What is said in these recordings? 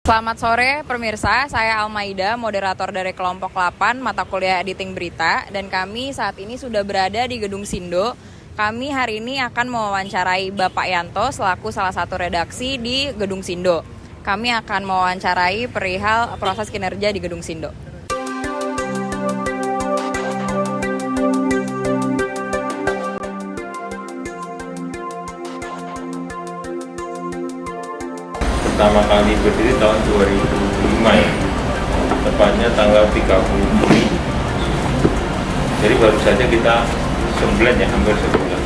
Selamat sore pemirsa, saya Almaida, moderator dari kelompok 8 mata kuliah editing berita, dan kami saat ini sudah berada di Gedung Sindo. Kami hari ini akan mewawancarai Bapak Yanto selaku salah satu redaksi di Gedung Sindo. Kami akan mewawancarai perihal proses kinerja di Gedung Sindo. Pertama kali berdiri tahun 2005 ya, tepatnya tanggal 30 Juni. Jadi baru saja kita sebulan ya, hampir sebulan.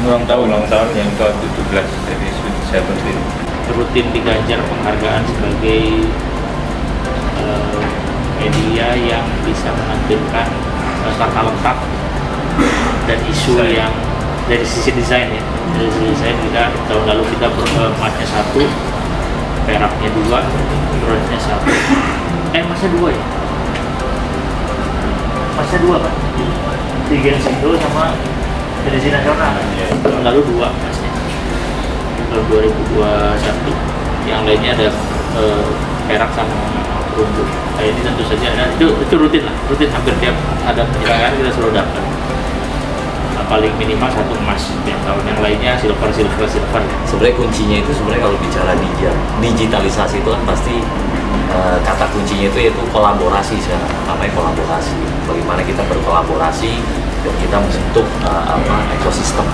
Ulang tahun yang ke-17, jadi saya berdiri. Rutin diganjar penghargaan sebagai media yang bisa menampilkan kata lengkap dan isu yang dari sisi desain ya. Dari sisi desain kita tahun lalu kita emasnya 1, peraknya 2, bronznya 1. Emasnya 2 ya? Emasnya 2 kan? Di Gen Sindo sama edisi nasional. Tahun lalu 2 emasnya. Tahun 2021 yang lainnya ada perak sama perunggu. Nah, ini tentu saja itu rutin lah, rutin hampir tiap ada penyelenggaraan kita selalu dapat. Paling minimal 1 emas tiap tahun, yang lainnya silver. Sebenarnya kuncinya itu kalau bicara digitalisasi itu kan pasti kata kuncinya itu yaitu kolaborasi sekarang, namanya kolaborasi. Bagaimana kita berkolaborasi dan kita membentuk ekosistem.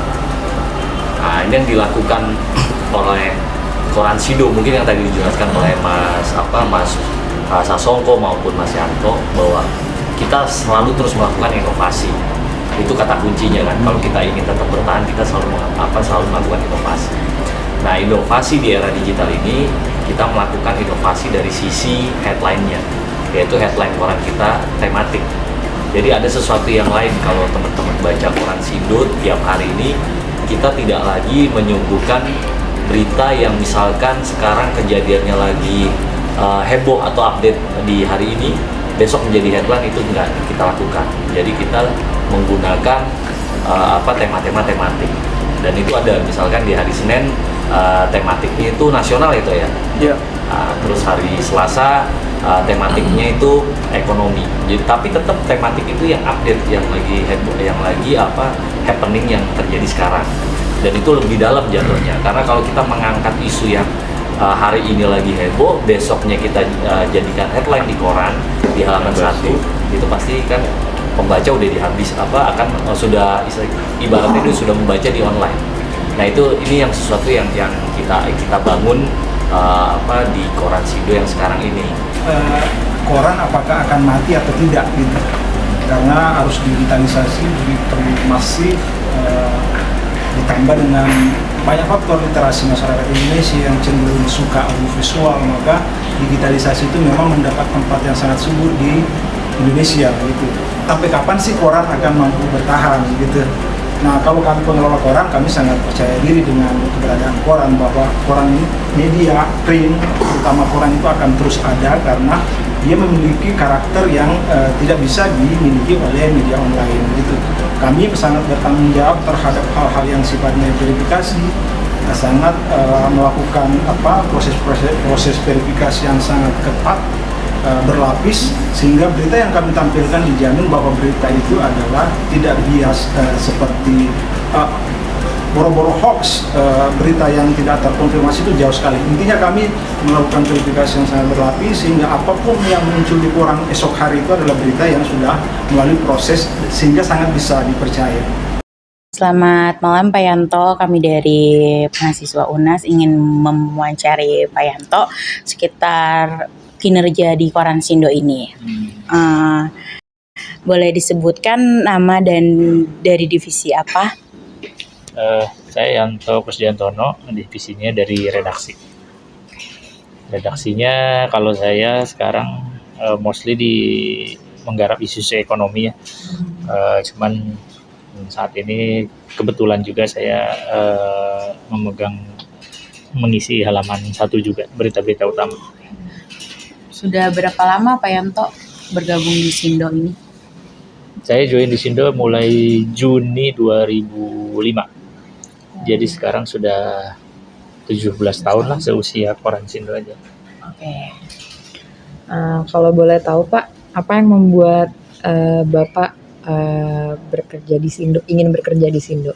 Nah, ini yang dilakukan oleh Koran Sindo, mungkin yang tadi dijelaskan oleh Mas Sasongko maupun Mas Yanto, bahwa kita selalu terus melakukan inovasi. Itu kata kuncinya kan. Kalau kita ingin tetap bertahan, kita selalu melakukan inovasi. Nah, inovasi di era digital ini kita melakukan inovasi dari sisi headline-nya, yaitu headline koran kita tematik. Jadi ada sesuatu yang lain. Kalau teman-teman baca Koran Sindo tiap hari ini, kita tidak lagi menyuguhkan berita yang misalkan sekarang kejadiannya lagi heboh atau update di hari ini, besok menjadi headline. Itu enggak kita lakukan. Jadi kita menggunakan tema-tema tematik, dan itu ada misalkan di hari Senin tematiknya itu nasional itu ya. Yeah. Terus hari Selasa tematiknya itu ekonomi. Jadi tapi tetap tematik itu yang update, yang lagi heboh, yang lagi happening yang terjadi sekarang. Dan itu lebih dalam jatuhnya, karena kalau kita mengangkat isu yang hari ini lagi heboh, besoknya kita jadikan headline di koran di halaman 1, itu pasti kan pembaca udah sudah ibaratnya itu sudah membaca di online. Nah, ini yang sesuatu yang kita bangun di Koran Sindo yang sekarang ini. Koran apakah akan mati atau tidak gitu? Karena harus digitalisasi, begitu masif, ditambah dengan banyak faktor literasi masyarakat Indonesia yang cenderung suka audiovisual, maka digitalisasi itu memang mendapat tempat yang sangat subur di Indonesia gitu. Sampai kapan sih koran akan mampu bertahan gitu? Nah, kalau kami pengelola koran, kami sangat percaya diri dengan keberadaan koran, bahwa koran ini media print, terutama koran itu akan terus ada karena dia memiliki karakter yang tidak bisa dimiliki oleh media online gitu. Kami sangat bertanggung jawab terhadap hal-hal yang sifatnya verifikasi, sangat melakukan proses verifikasi yang sangat ketat, berlapis, sehingga berita yang kami tampilkan dijamin bahwa berita itu adalah tidak bias seperti boro-boro hoax, berita yang tidak terkonfirmasi itu jauh sekali. Intinya kami melakukan verifikasi yang sangat berlapis, sehingga apapun yang muncul di koran esok hari itu adalah berita yang sudah melalui proses sehingga sangat bisa dipercaya. Selamat malam Pak Yanto, kami dari mahasiswa UNAS ingin mewawancari Pak Yanto sekitar kinerja di Koran Sindo ini. Boleh disebutkan nama dan dari divisi apa? Saya Yanto Kusdiantono, divisinya dari redaksi. Redaksinya kalau saya sekarang mostly menggarap isu ekonomi ya. Cuman saat ini kebetulan juga saya mengisi halaman 1 juga, berita-berita utama. Sudah berapa lama Pak Yanto bergabung di Sindo ini? Saya join di Sindo mulai Juni 2005. Jadi sekarang sudah 17 tahun lah, seusia Koran Sindo aja. Oke. Kalau boleh tahu Pak, apa yang membuat Bapak bekerja di Sindo, ingin bekerja di Sindo?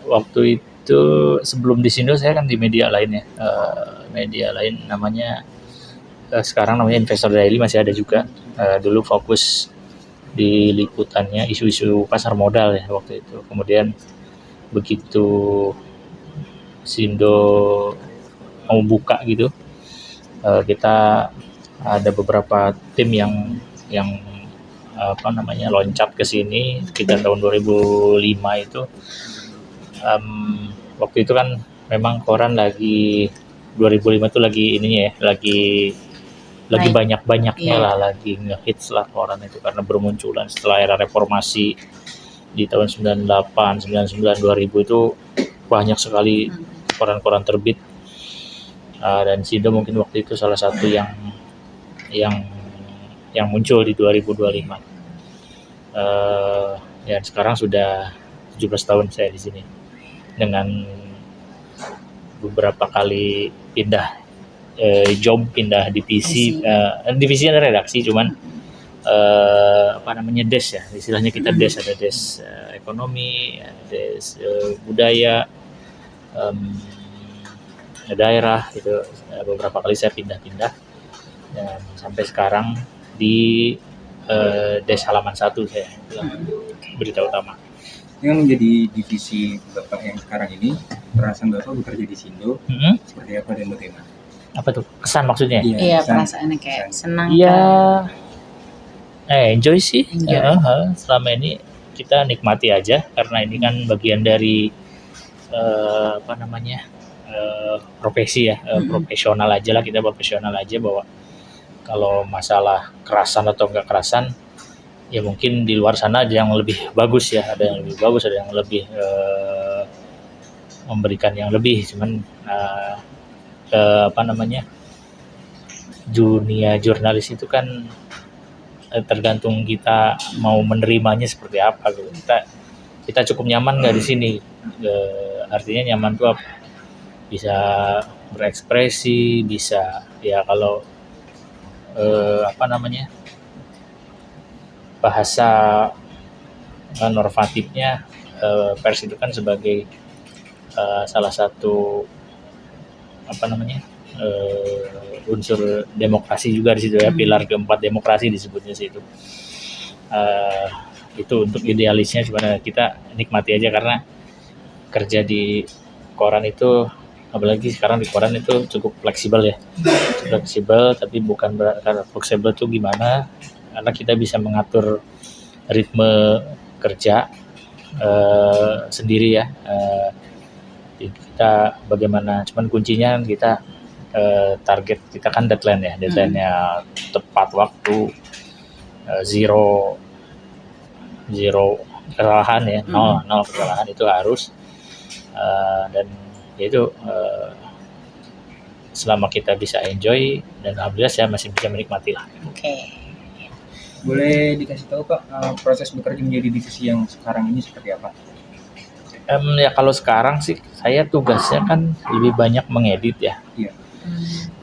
Waktu itu sebelum di Sindo saya kan di media lain ya, media lain namanya sekarang namanya Investor Daily, masih ada juga. Dulu fokus di liputannya isu-isu pasar modal ya waktu itu. Kemudian begitu Sindo mau buka gitu, kita ada beberapa tim yang loncat ke sini sekitar tahun 2005 itu. Waktu itu kan memang koran lagi 2005 itu lagi ininya ya, lagi Naik. banyak-banyaknya Iya. lah, lagi ngehits lah koran itu karena bermunculan setelah era reformasi di tahun 98, 99, 2000 itu banyak sekali koran-koran terbit. Dan Sindo mungkin waktu itu salah satu yang muncul di 2025. Dan sekarang sudah 17 tahun saya di sini dengan beberapa kali pindah job, pindah divisi. Divisinya ada redaksi, cuman desk ya, istilahnya kita desk, ada desk ekonomi, desk budaya, daerah gitu. Beberapa kali saya pindah-pindah dan sampai sekarang di desk halaman 1 saya, berita utama. Yang menjadi divisi Bapak yang sekarang ini, perasaan Bapak bekerja di Sindo seperti apa dan bagaimana? Apa tuh kesan maksudnya? Iya, kesan. perasaannya kayak senang. Iya, enjoy sih. Enjoy. Selama ini kita nikmati aja karena ini kan bagian dari profesi ya, profesional aja lah, kita profesional aja, bahwa kalau masalah kerasan atau enggak kerasan ya mungkin di luar sana ada yang lebih bagus ya, ada yang lebih bagus, ada yang lebih memberikan yang lebih, cuman dunia jurnalis itu kan tergantung kita mau menerimanya seperti apa gitu. Kita cukup nyaman nggak di sini? Artinya nyaman tuh apa? Bisa berekspresi, bisa ya kalau bahasa normatifnya, pers itu kan sebagai salah satu unsur demokrasi juga di situ ya, pilar keempat demokrasi disebutnya situ. Itu untuk idealisnya, cuma kita nikmati aja karena kerja di koran itu, apalagi sekarang di koran itu cukup fleksibel ya, fleksibel, tapi bukan karena fleksibel tuh gimana, karena kita bisa mengatur ritme kerja sendiri ya. Kita bagaimana, cuman kuncinya kita target kita kan deadline-nya tepat waktu, zero kesalahan ya, nol kesalahan itu harus, dan itu selama kita bisa enjoy, dan alhamdulillah saya masih bisa menikmati lah. Oke. Boleh dikasih tahu Pak, proses bekerja menjadi divisi yang sekarang ini seperti apa? Ya kalau sekarang sih saya tugasnya kan lebih banyak mengedit ya. Iya.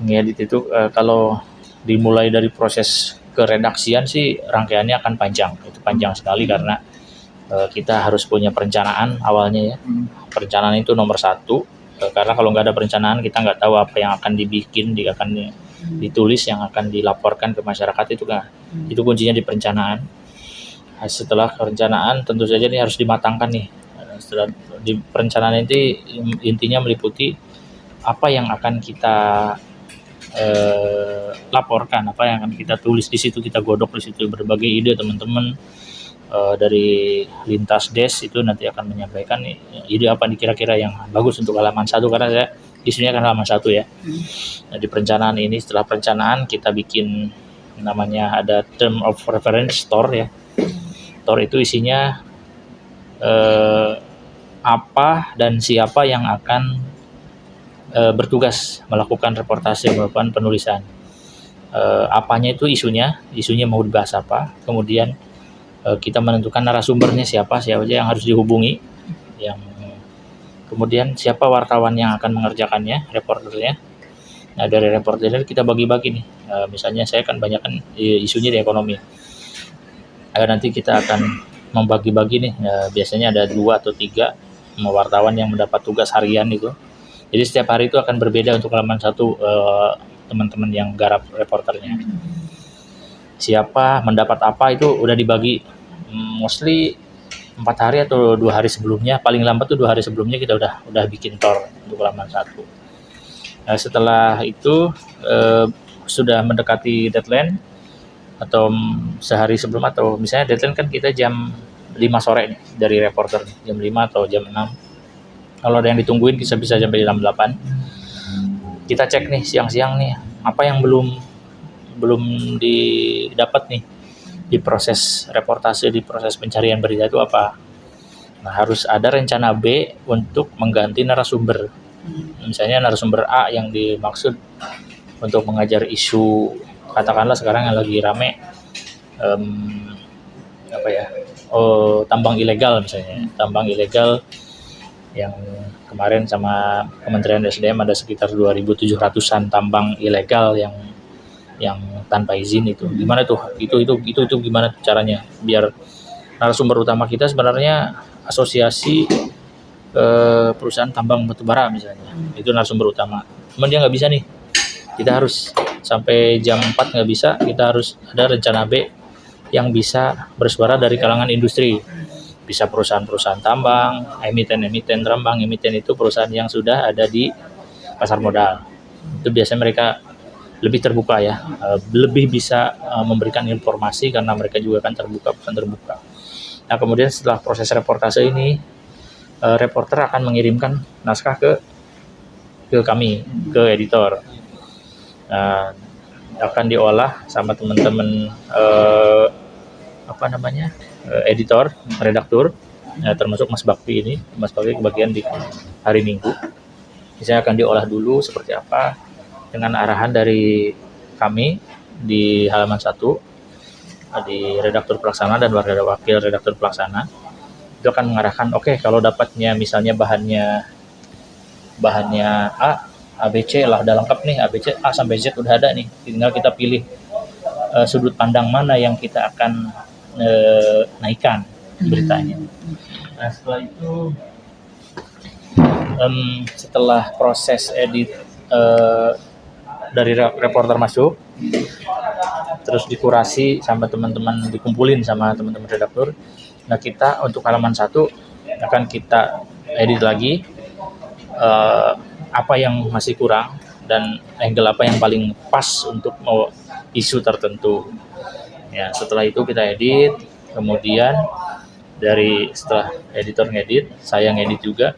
Mengedit itu kalau dimulai dari proses keredaksian sih rangkaiannya akan panjang. Itu panjang sekali karena kita harus punya perencanaan awalnya ya. Perencanaan itu nomor 1, karena kalau nggak ada perencanaan kita nggak tahu apa yang akan dibikin, akan ditulis, yang akan dilaporkan ke masyarakat itu kan. Itu kuncinya di perencanaan. Setelah perencanaan tentu saja ini harus dimatangkan nih. Setelah di perencanaan ini intinya meliputi apa yang akan kita laporkan, apa yang akan kita tulis di situ, kita godok di situ berbagai ide teman-teman dari lintas desk itu nanti akan menyampaikan ide apa nih kira-kira yang bagus untuk halaman 1, karena saya isunya kan halaman 1 ya. Nah, di perencanaan ini, setelah perencanaan kita bikin namanya ada term of reference, TOR ya. TOR itu isinya apa dan siapa yang akan bertugas melakukan reportase, melakukan penulisan. Apanya itu isunya mau dibahas apa, kemudian kita menentukan narasumbernya siapa aja yang harus dihubungi, yang kemudian siapa wartawan yang akan mengerjakannya, reporternya. Nah, dari reporter kita bagi-bagi nih. Misalnya saya kan banyak kan isunya di ekonomi. Nanti kita akan membagi-bagi nih. Biasanya ada 2 atau 3 wartawan yang mendapat tugas harian itu. Jadi setiap hari itu akan berbeda untuk halaman 1 teman-teman yang garap reporternya. Siapa mendapat apa itu udah dibagi mostly 4 hari atau 2 hari sebelumnya, paling lambat tuh 2 hari sebelumnya kita udah bikin tor untuk halaman 1. Setelah itu sudah mendekati deadline atau sehari sebelum, atau misalnya deadline kan kita jam 5 sore nih dari reporter, jam 5 atau jam 6. Kalau ada yang ditungguin bisa sampai jam 8. Kita cek nih siang-siang nih apa yang belum didapat nih di proses reportase, di proses pencarian berita itu apa. Nah, harus ada rencana B untuk mengganti narasumber. Misalnya narasumber A yang dimaksud untuk mengajar isu, katakanlah sekarang yang lagi rame tambang ilegal misalnya. Tambang ilegal yang kemarin sama Kementerian SDM ada sekitar 2.700-an tambang ilegal yang tanpa izin itu. Gimana tuh? Itu gimana tuh caranya biar narasumber utama kita sebenarnya asosiasi perusahaan tambang batubara misalnya. Itu narasumber utama. Cuman dia nggak bisa nih. Kita harus sampai jam 4 nggak bisa, kita harus ada rencana B yang bisa bersuara dari kalangan industri. Bisa perusahaan-perusahaan tambang, emiten tambang, emiten itu perusahaan yang sudah ada di pasar modal. Itu biasanya mereka lebih terbuka ya, lebih bisa memberikan informasi karena mereka juga kan pesan terbuka. Nah, kemudian setelah proses reportase ini, reporter akan mengirimkan naskah ke kami, ke editor. Nah, akan diolah sama teman-teman editor, redaktur, termasuk Mas Bakti ini. Mas Bakti kebagian di hari Minggu. Misalnya akan diolah dulu seperti apa dengan arahan dari kami di halaman 1, di redaktur pelaksana dan wakil redaktur pelaksana. Itu akan mengarahkan, oke, kalau dapatnya misalnya bahannya ABC lah, udah lengkap nih, ABC A sampai Z udah ada nih, tinggal kita pilih sudut pandang mana yang kita akan naikkan beritanya. Nah, setelah itu setelah proses edit dari reporter masuk, terus dikurasi sama teman-teman, dikumpulin sama teman-teman redaktur. Nah, kita untuk halaman 1 akan kita edit lagi apa yang masih kurang dan angle apa yang paling pas untuk isu tertentu. Ya, setelah itu kita edit, kemudian setelah editor ngedit, saya ngedit juga,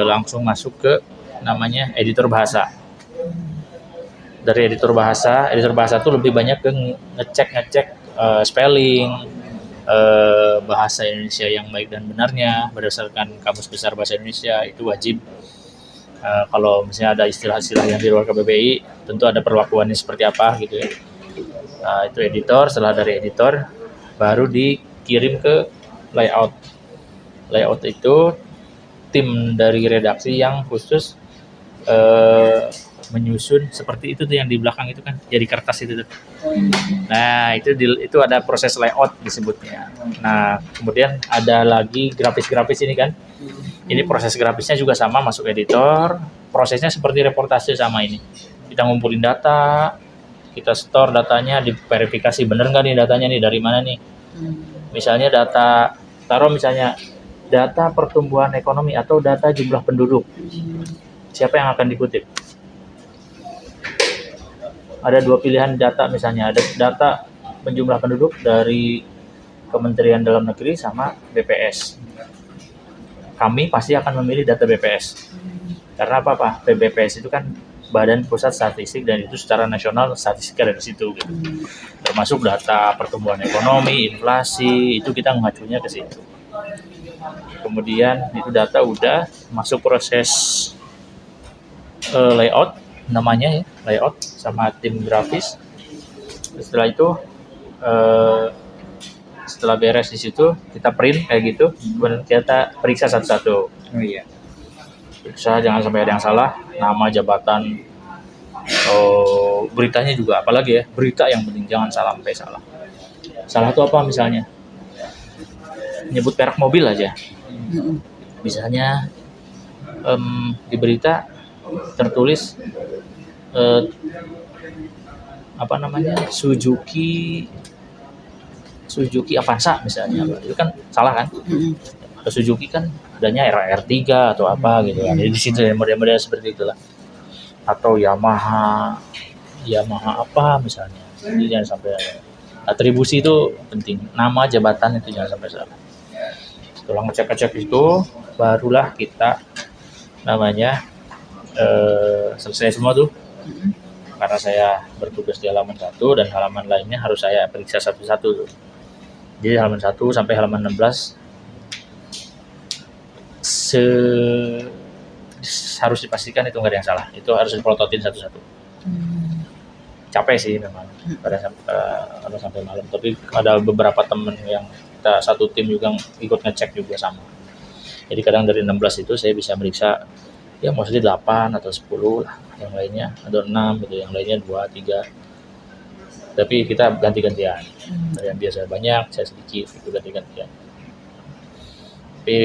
langsung masuk ke namanya editor bahasa. Dari editor bahasa itu lebih banyak ke ngecek spelling, bahasa Indonesia yang baik dan benarnya berdasarkan Kamus Besar Bahasa Indonesia, itu wajib. Kalau misalnya ada istilah-istilah yang di luar KBBI, tentu ada perlakuannya seperti apa gitu ya. Itu editor. Setelah dari editor baru dikirim ke layout. Layout itu tim dari redaksi yang khusus menyusun seperti itu tuh, yang di belakang itu kan jadi kertas itu tuh. Nah, itu ada proses layout disebutnya. Nah, kemudian ada lagi grafis ini kan. Ini proses grafisnya juga sama, masuk editor. Prosesnya seperti reportase sama ini. Kita ngumpulin data, kita store datanya, diverifikasi bener nggak nih datanya nih, dari mana nih. Misalnya taruh misalnya data pertumbuhan ekonomi atau data jumlah penduduk. Siapa yang akan dikutip? Ada 2 pilihan data, misalnya ada data penjumlah penduduk dari Kementerian Dalam Negeri sama BPS. Kami pasti akan memilih data BPS. Karena apa? BPS itu kan Badan Pusat Statistik, dan itu secara nasional statistik ada di situ gitu. Termasuk data pertumbuhan ekonomi, inflasi, itu kita mengacunya ke situ. Kemudian itu data udah masuk proses layout, namanya ya, layout sama tim grafis. Setelah itu setelah beres di situ kita print kayak gitu, kemudian kita periksa satu-satu. Oh iya. Periksa jangan sampai ada yang salah. nama, jabatan, beritanya juga, apalagi ya berita yang penting jangan sampai salah. Salah itu apa misalnya? Nyebut merek mobil aja. Misalnya di berita tertulis Suzuki Avanza misalnya, itu kan salah kan? Kalau Suzuki kan adanya R3 atau apa gitu kan. Jadi di situ model-model seperti itulah. Atau Yamaha apa misalnya. Jadi jangan sampai atribusi itu penting. Nama, jabatan itu jangan sampai salah. Setelah ngecek-ngecek itu, barulah kita selesai semua tuh. Karena saya bertugas di halaman 1 dan halaman lainnya harus saya periksa satu-satu tuh. Jadi halaman 1 sampai halaman 16 harus dipastikan itu nggak ada yang salah. Itu harus dipelototin satu-satu. Capek sih memang pada sampai malam. Tapi ada beberapa temen yang kita satu tim juga ikut ngecek juga sama. Jadi kadang dari 16 itu saya bisa meriksa ya mostly 8 atau 10 lah. Yang lainnya ada 6 gitu, yang lainnya 2, 3. Tapi kita ganti-gantian. Ada yang biasa banyak, saya sedikit, itu ganti-gantian. Tapi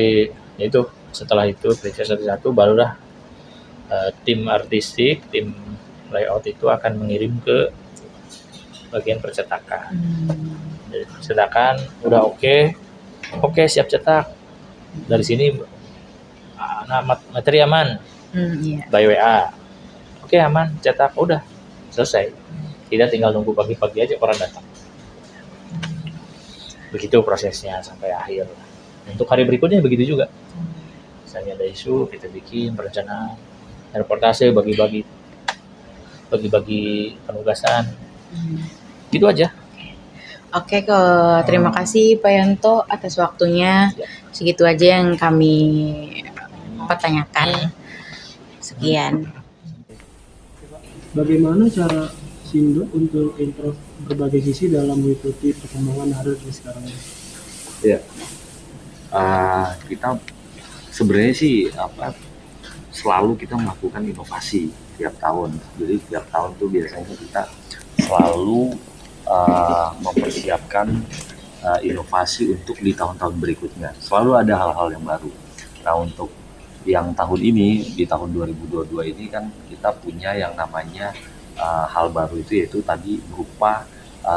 ya itu setelah itu periksa satu-satu barulah tim artistik, tim layout itu akan mengirim ke bagian percetakan. Jadi percetakan udah oke siap cetak. Dari sini materi aman, by WA. Oke aman, cetak, udah selesai. Tidak tinggal nunggu pagi-pagi aja orang datang. Begitu prosesnya sampai akhir. Untuk hari berikutnya begitu juga. Misalnya ada isu, kita bikin perencanaan, reportase, bagi-bagi penugasan. Gitu aja. Oke, terima kasih Pak Yanto atas waktunya. Segitu aja yang kami pertanyakan. Sekian. Bagaimana cara Sindo untuk improve berbagai sisi dalam mengikuti perkembangan hari ini sekarang ini? Ya, kita sebenarnya sih selalu kita melakukan inovasi tiap tahun. Jadi tiap tahun tuh biasanya kita selalu mempersiapkan inovasi untuk di tahun-tahun berikutnya. Selalu ada hal-hal yang baru. Nah untuk yang tahun ini, di tahun 2022 ini kan kita punya yang namanya hal baru itu yaitu tadi berupa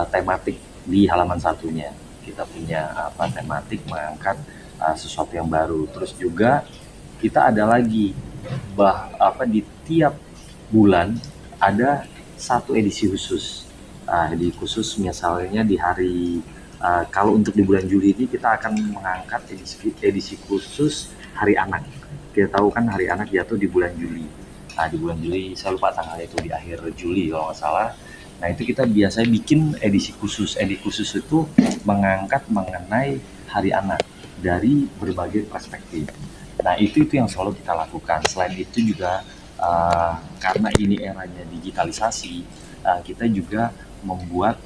tematik di halaman satunya. Kita punya tematik mengangkat sesuatu yang baru. Terus juga kita ada lagi di tiap bulan ada satu edisi khusus. Edisi khusus misalnya di hari kalau untuk di bulan Juli ini kita akan mengangkat edisi khusus Hari Anak. Kita tahu kan Hari Anak jatuh di bulan Juli. Nah di bulan Juli, saya lupa tanggalnya itu di akhir Juli kalau nggak salah. Nah itu kita biasanya bikin edisi khusus. Edisi khusus itu mengangkat mengenai Hari Anak dari berbagai perspektif. Nah itu yang selalu kita lakukan. Selain itu juga karena ini eranya digitalisasi, kita juga membuat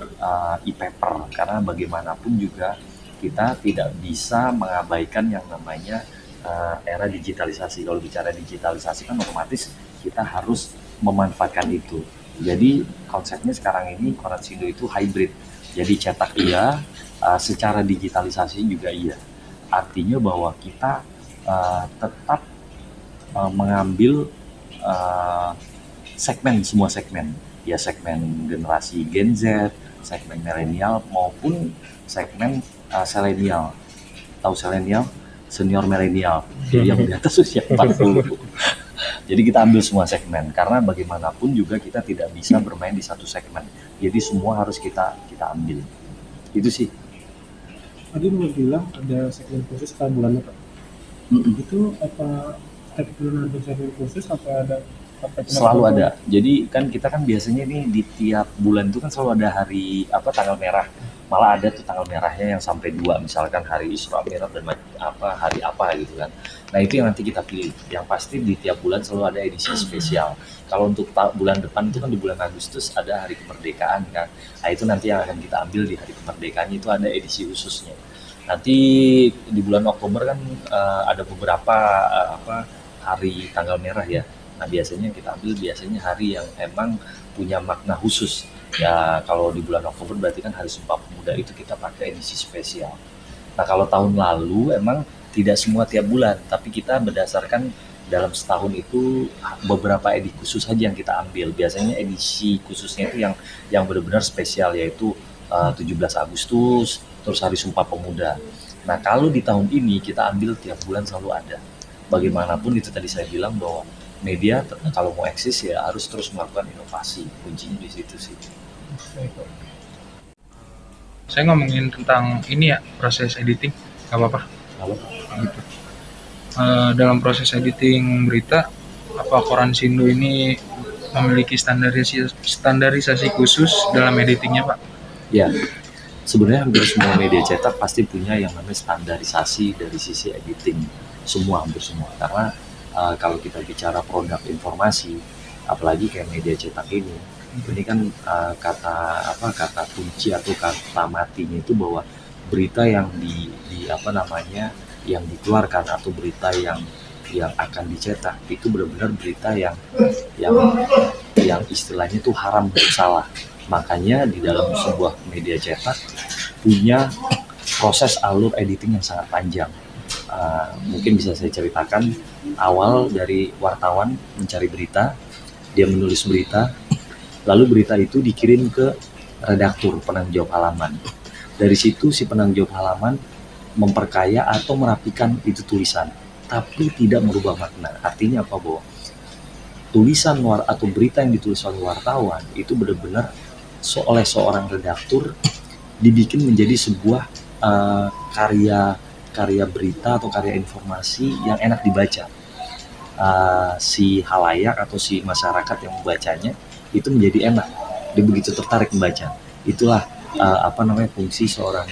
e-paper. Karena bagaimanapun juga kita tidak bisa mengabaikan yang namanya era digitalisasi. Kalau bicara digitalisasi kan otomatis kita harus memanfaatkan itu. Jadi konsepnya sekarang ini Koran Sindo itu hybrid. Jadi cetak iya, secara digitalisasi juga iya. Artinya bahwa kita tetap mengambil semua segmen. Ya segmen generasi Gen Z, segmen milenial maupun segmen selenial. Tahu selenial? Senior milenial, jadi yang di atas usia 40. Jadi kita ambil semua segmen, karena bagaimanapun juga kita tidak bisa bermain di satu segmen. Jadi semua harus kita ambil. Itu sih. Tadi mau bilang ada segmen khusus per bulannya Pak. Itu apa bulan ada segmen khusus apa ada? Selalu ada. Jadi kan kita kan biasanya nih di tiap bulan itu kan selalu ada hari tanggal merah. Malah ada tuh tanggal merahnya yang sampai 2, misalkan hari Isra Mi'raj dan hari apa gitu kan. Nah itu yang nanti kita pilih. Yang pasti di tiap bulan selalu ada edisi spesial. Kalau untuk bulan depan itu kan di bulan Agustus ada hari kemerdekaan kan. Nah itu nanti yang akan kita ambil di hari kemerdekaan itu ada edisi khususnya. Nanti di bulan Oktober kan ada beberapa hari tanggal merah ya. Nah biasanya yang kita ambil biasanya hari yang emang punya makna khusus. Ya kalau di bulan Oktober berarti kan Hari Sumpah Pemuda, itu kita pakai edisi spesial. Nah kalau tahun lalu emang tidak semua tiap bulan, tapi kita berdasarkan dalam setahun itu beberapa edisi khusus saja yang kita ambil. Biasanya edisi khususnya itu yang benar-benar spesial, yaitu 17 Agustus, terus Hari Sumpah Pemuda. Nah kalau di tahun ini kita ambil tiap bulan selalu ada. Bagaimanapun itu tadi saya bilang bahwa media kalau mau eksis ya harus terus melakukan inovasi, kuncinya di situ sih. Saya ngomongin tentang ini ya, proses editing, nggak apa-apa. Kalau Gitu. Dalam proses editing berita, apa Koran Sindo ini memiliki standarisasi khusus dalam editingnya, Pak? ya sebenarnya hampir semua media cetak pasti punya yang namanya standarisasi dari sisi editing, hampir semua. Karena kalau kita bicara produk informasi, apalagi kayak media cetak ini kan kata kunci atau kata matinya itu bahwa berita yang yang dikeluarkan atau berita yang akan dicetak itu benar-benar berita yang istilahnya itu haram dan salah. Makanya di dalam sebuah media cetak punya proses alur editing yang sangat panjang. Mungkin bisa saya ceritakan awal dari wartawan mencari berita, dia menulis berita, lalu berita itu dikirim ke redaktur penanggung jawab halaman. Dari situ si penanggung jawab halaman memperkaya atau merapikan itu tulisan, tapi tidak merubah makna. Artinya apa, bahwa tulisan atau berita yang ditulis oleh wartawan itu benar-benar oleh seorang redaktur dibikin menjadi sebuah karya berita atau karya informasi yang enak dibaca. Si halayak atau si masyarakat yang membacanya itu menjadi enak, dia begitu tertarik membaca. Itulah fungsi seorang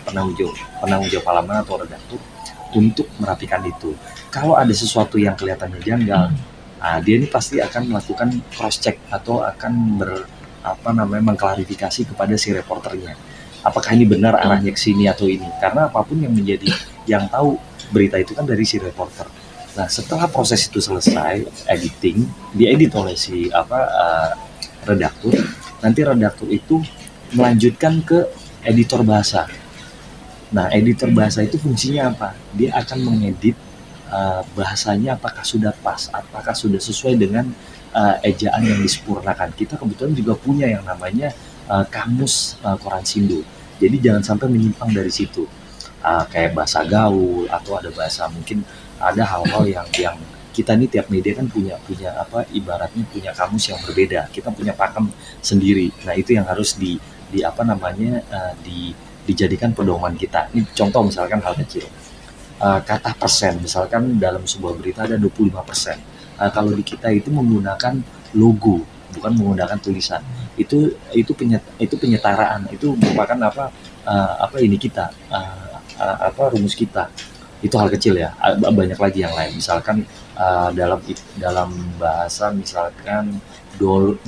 penanggung jawab halaman atau redaktur untuk merapikan itu. Kalau ada sesuatu yang kelihatannya janggal, dia ini pasti akan melakukan cross check atau akan mengklarifikasi kepada si reporternya. Apakah ini benar arahnya ke sini atau ini? Karena apapun yang tahu berita itu kan dari si reporter. Nah, setelah proses itu selesai, diedit oleh si redaktur. Nanti redaktur itu melanjutkan ke editor bahasa. Nah, editor bahasa itu fungsinya apa? Dia akan mengedit bahasanya apakah sudah pas, apakah sudah sesuai dengan ejaan yang disempurnakan. Kita kebetulan juga punya yang namanya kamus Koran Sindo. Jadi jangan sampai menyimpang dari situ. Kayak bahasa gaul atau ada bahasa, mungkin ada hal-hal yang kita nih tiap media kan punya ibaratnya punya kamus yang berbeda. Kita punya pakem sendiri. Nah, itu yang harus dijadikan pedoman kita. Ini contoh misalkan hal kecil. Kata persen, misalkan dalam sebuah berita ada 25%. Kalau di kita itu menggunakan logo, bukan menggunakan tulisan. Itu penyetaraan. Itu merupakan rumus kita. Itu hal kecil ya. Banyak lagi yang lain. Misalkan dalam bahasa misalkan $25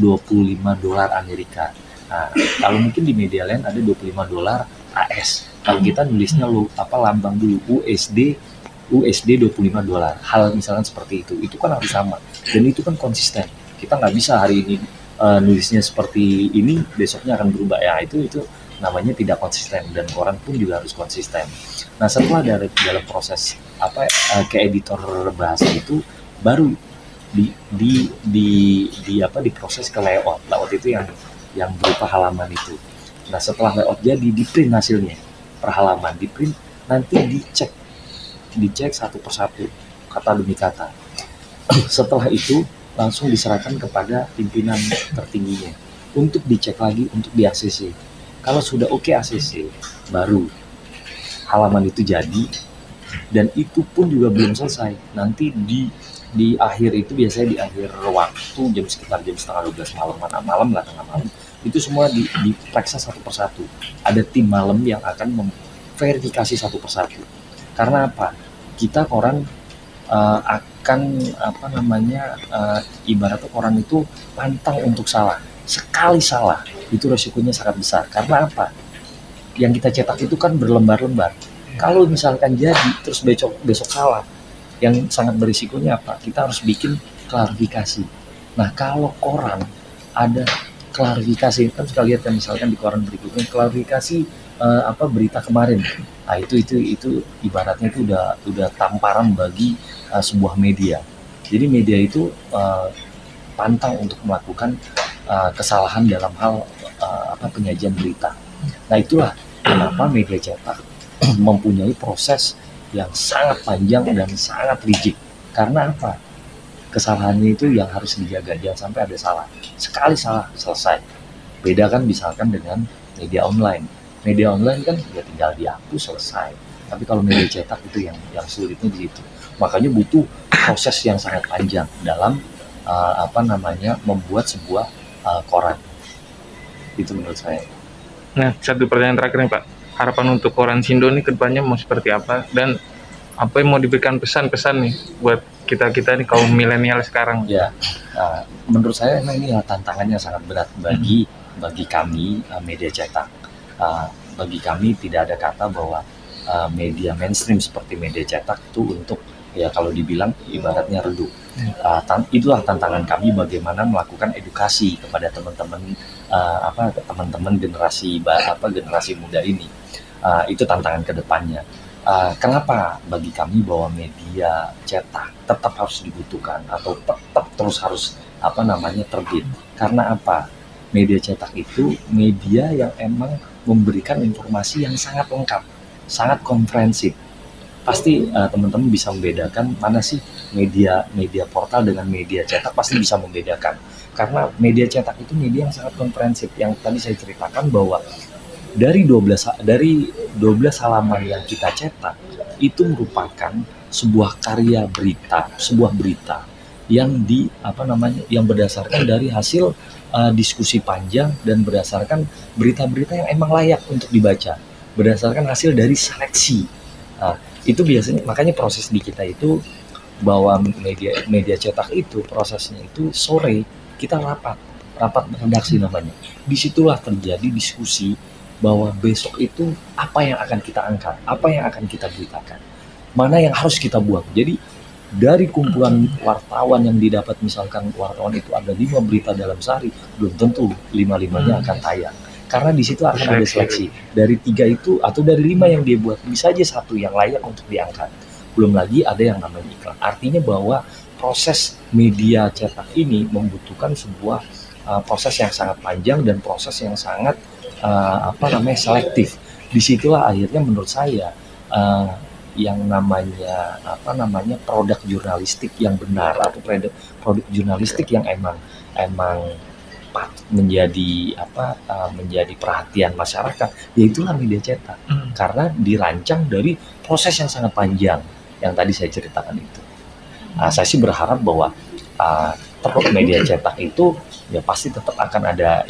Amerika. Nah, kalau mungkin di media lain ada $25 AS. Kalau kita nulisnya lambang dulu USD $25. Hal misalnya seperti itu kan harus sama dan itu kan konsisten. Kita nggak bisa hari ini nulisnya seperti ini, besoknya akan berubah. Ya itu namanya tidak konsisten, dan koran pun juga harus konsisten. Nah, setelah dalam proses ke editor bahasa itu baru diproses ke layout itu yang berupa halaman itu. Nah, setelah layout jadi, di print hasilnya per halaman, di print, nanti dicek satu persatu kata demi kata. Setelah itu langsung diserahkan kepada pimpinan tertingginya untuk dicek lagi, untuk di ACC. Kalau sudah oke ACC, baru halaman itu jadi. Dan itu pun juga belum selesai. Nanti di akhir itu, biasanya di akhir waktu sekitar jam setengah 12 malam lah, tengah malam, itu semua diperiksa satu persatu. Ada tim malam yang akan memverifikasi satu persatu. Karena apa? Kita koran akan ibaratnya koran itu pantang untuk salah. Sekali salah itu resikonya sangat besar. Karena apa? Yang kita cetak itu kan berlembar-lembar. Kalau misalkan jadi terus besok salah, yang sangat berisikonya apa? Kita harus bikin klarifikasi. Nah kalau koran ada klarifikasi, kan suka lihat kan misalkan di koran berikutnya klarifikasi berita kemarin. Nah itu ibaratnya itu udah tamparan bagi sebuah media. Jadi media itu pantang untuk melakukan kesalahan dalam hal penyajian berita. Nah itulah kenapa media cetak mempunyai proses yang sangat panjang dan sangat rigid. Karena apa? Kesalahannya itu yang harus dijaga, jangan sampai ada salah. Sekali salah selesai. Beda kan misalkan dengan media online. Media online kan ya tinggal dihapus selesai. Tapi kalau media cetak itu yang sulitnya di situ. Makanya butuh proses yang sangat panjang dalam membuat sebuah koran. Itu menurut saya. Nah, satu pertanyaan terakhir nih Pak. Harapan untuk koran Sindo ini kedepannya mau seperti apa? Dan apa yang mau diberikan pesan-pesan nih buat kita nih kaum milenial sekarang? Ya, menurut saya ini tantangannya sangat berat bagi kami media cetak. Bagi kami tidak ada kata bahwa media mainstream seperti media cetak itu untuk ya kalau dibilang ibaratnya redup. Itulah tantangan kami bagaimana melakukan edukasi kepada teman-teman generasi muda ini. Itu tantangan kedepannya. Kenapa bagi kami bahwa media cetak tetap harus dibutuhkan atau tetap terus harus terbit? Karena apa? Media cetak itu media yang emang memberikan informasi yang sangat lengkap, sangat komprehensif. Pasti teman-teman bisa membedakan mana sih media portal dengan media cetak, pasti bisa membedakan. Karena media cetak itu media yang sangat komprehensif. Yang tadi saya ceritakan bahwa dari 12 halaman yang kita cetak itu merupakan sebuah karya berita, sebuah berita yang yang berdasarkan dari hasil diskusi panjang dan berdasarkan berita-berita yang emang layak untuk dibaca, berdasarkan hasil dari seleksi. Itu biasanya, makanya proses di kita itu bahwa media cetak itu prosesnya itu sore kita rapat redaksi namanya. Disitulah terjadi diskusi bahwa besok itu apa yang akan kita angkat, apa yang akan kita beritakan, mana yang harus kita buang. Jadi dari kumpulan wartawan yang didapat, misalkan wartawan itu ada 5 berita dalam sehari, belum tentu 5-5-nya akan tayang. Karena di situ akan ada seleksi. Dari 3 itu atau dari 5 yang dia buat, bisa aja 1 yang layak untuk diangkat. Belum lagi ada yang namanya iklan. Artinya bahwa proses media cetak ini membutuhkan sebuah proses yang sangat panjang dan proses yang sangat selektif. Disitulah akhirnya menurut saya yang namanya produk jurnalistik yang benar atau produk jurnalistik yang emang menjadi perhatian masyarakat, yaitulah media cetak. Karena dirancang dari proses yang sangat panjang yang tadi saya ceritakan itu. Saya sih berharap bahwa media cetak itu ya pasti tetap akan ada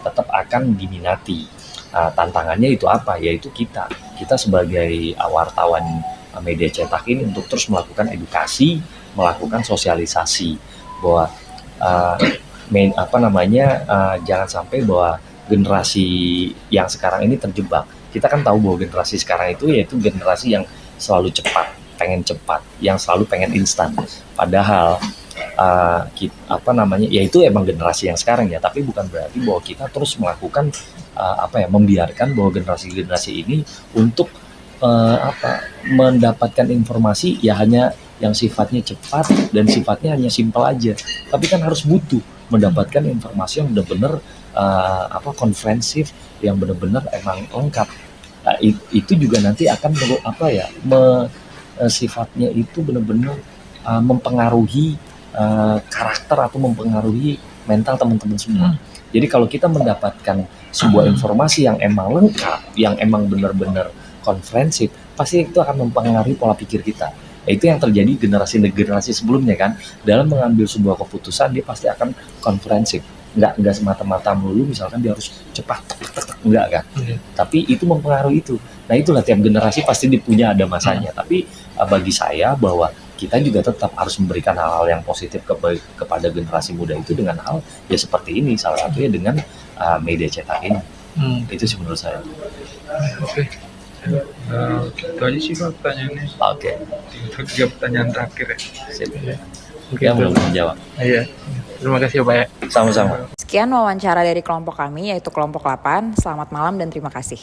tetap akan diminati. Tantangannya itu apa? Yaitu kita sebagai wartawan media cetak ini untuk terus melakukan edukasi, melakukan sosialisasi bahwa jangan sampai bahwa generasi yang sekarang ini terjebak. Kita kan tahu bahwa generasi sekarang itu yaitu generasi yang selalu cepat, pengen cepat, yang selalu pengen instan. Padahal yaitu emang generasi yang sekarang ya, tapi bukan berarti bahwa kita terus melakukan membiarkan bahwa generasi ini untuk mendapatkan informasi ya hanya yang sifatnya cepat dan sifatnya hanya simpel aja. Tapi kan harus butuh mendapatkan informasi yang benar-benar komprehensif, yang benar-benar emang lengkap. Itu juga nanti akan sifatnya itu benar-benar mempengaruhi karakter atau mempengaruhi mental teman-teman semua. Jadi kalau kita mendapatkan sebuah informasi yang emang lengkap, yang emang benar-benar komprehensif, pasti itu akan mempengaruhi pola pikir kita. Itu yang terjadi generasi sebelumnya kan, dalam mengambil sebuah keputusan dia pasti akan komprehensif, nggak semata-mata melulu misalkan dia harus cepat, enggak kan. Tapi itu mempengaruhi itu. Nah itulah tiap generasi pasti punya ada masanya. Tapi bagi saya bahwa kita juga tetap harus memberikan hal-hal yang positif kepada generasi muda itu dengan hal ya seperti ini, salah satunya dengan media cetak ini. Itu sih menurut saya. Oke. Itu aja sih Pak pertanyaannya. Oke. 3 pertanyaan terakhir ya. Sip. Oke, yang belum menjawab. Iya. Terima kasih ya Pak ya. Sama-sama. Sekian wawancara dari kelompok kami, yaitu kelompok 8. Selamat malam dan terima kasih.